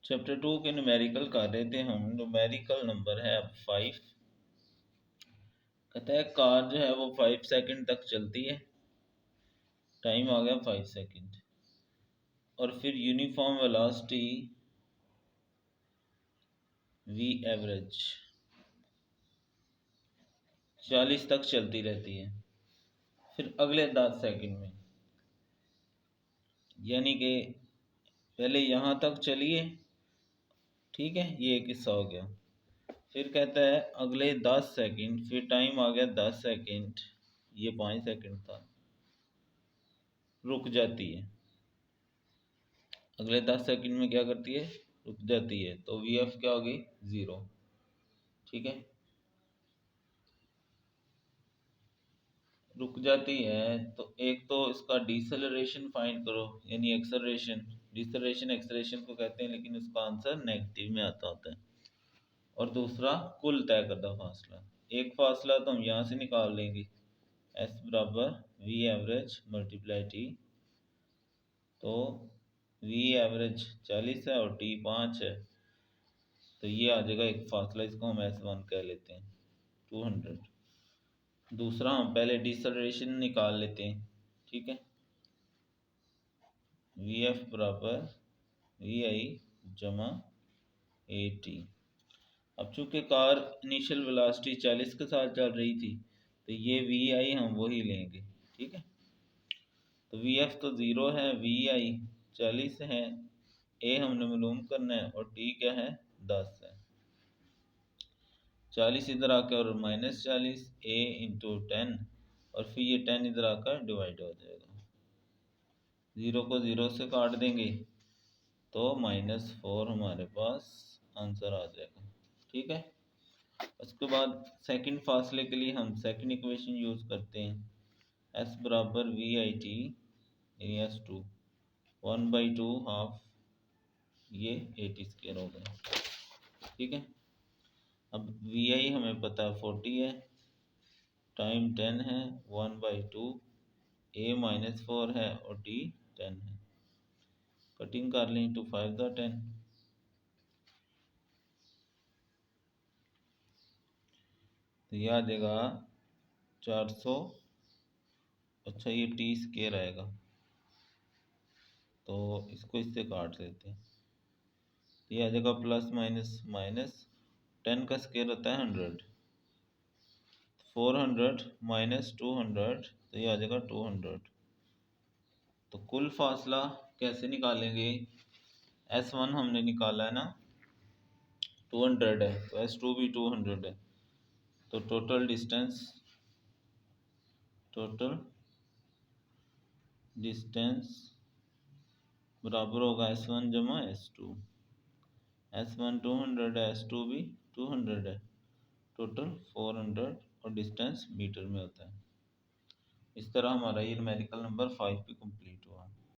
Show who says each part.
Speaker 1: Chapter 2 के numerical कर रहे थे हम। न्यूमेरिकल नंबर है अब 5। कहता है कार जो है वो 5 सेकंड तक चलती है, टाइम आ गया 5 सेकंड, और फिर यूनिफॉर्म वेलोसिटी वी एवरेज 40 तक चलती रहती है। फिर अगले 10 सेकंड में, यानी कि पहले यहाँ तक चलिए, ठीक है, ये एक हिस्सा हो गया। फिर कहता है अगले 10 सेकंड, फिर टाइम आ गया 10 सेकंड, ये 5 सेकंड था, रुक जाती है। अगले 10 सेकंड में क्या करती है, रुक जाती है, तो वी एफ क्या होगी, 0। ठीक है, रुक जाती है तो एक तो इसका डिसेलरेशन फाइंड करो, यानी एक्सेलरेशन। डिसेलरेशन एक्सेलरेशन को कहते हैं, लेकिन उसका आंसर नेगेटिव में आता होता है। और दूसरा कुल तय करदा फासला। एक फासला तो हम यहाँ से निकाल लेंगे, एस बराबर वी एवरेज मल्टीप्लाई टी। तो वी एवरेज 40 है और टी 5 है, तो ये आ जाएगा एक फासला, इसको हम S1 कह लेते हैं, 200। दूसरा हम पहले डिसलरेशन निकाल लेते हैं, ठीक है। वी एफ बराबर वी आई जमा ए टी। अब चूंकि कार इनिशियल वेलोसिटी 40 के साथ चल रही थी, तो ये वी आई हम वही लेंगे, ठीक है। तो वी एफ तो 0 है, वी आई 40 है, ए हमने मालूम करना है, और टी क्या है, 10 है। 40 इधर आकर और -40, ए इंटू 10, और फिर ये 10 इधर आकर डिवाइड हो जाएगा। 0 को 0 से काट देंगे तो -4 हमारे पास आंसर आ जाएगा, ठीक है। उसके बाद सेकंड फासले के लिए हम सेकंड इक्वेशन यूज़ करते हैं, s बराबर वी आई टी यानी S2 1/2 हाफ ये 80 हो गया, ठीक है। अब वी आई हमें पता है 40 है, टाइम 10 है, 1/2, ए -4 है और टी 10 है। कटिंग कर लें तो 5 का 10, तो ये आ जाएगा 400। अच्छा, ये टी स्केयर आएगा, तो इसको इससे काट देते हैं, ये आ जाएगा प्लस माइनस माइनस। 10 का स्केयर होता है 100, 400 माइनस 200, तो ये आ जाएगा 200। तो कुल फासला कैसे निकालेंगे, S1 हमने निकाला है ना, 200 है, तो S2 भी 200 है, तो टोटल डिस्टेंस बराबर होगा S1 जमा S2। S1 200 है, S2 भी 200 है, टोटल 400, और डिस्टेंस मीटर में होता है। इस तरह हमारा ये न्यूमेरिकल नंबर 5 भी कंप्लीट हुआ।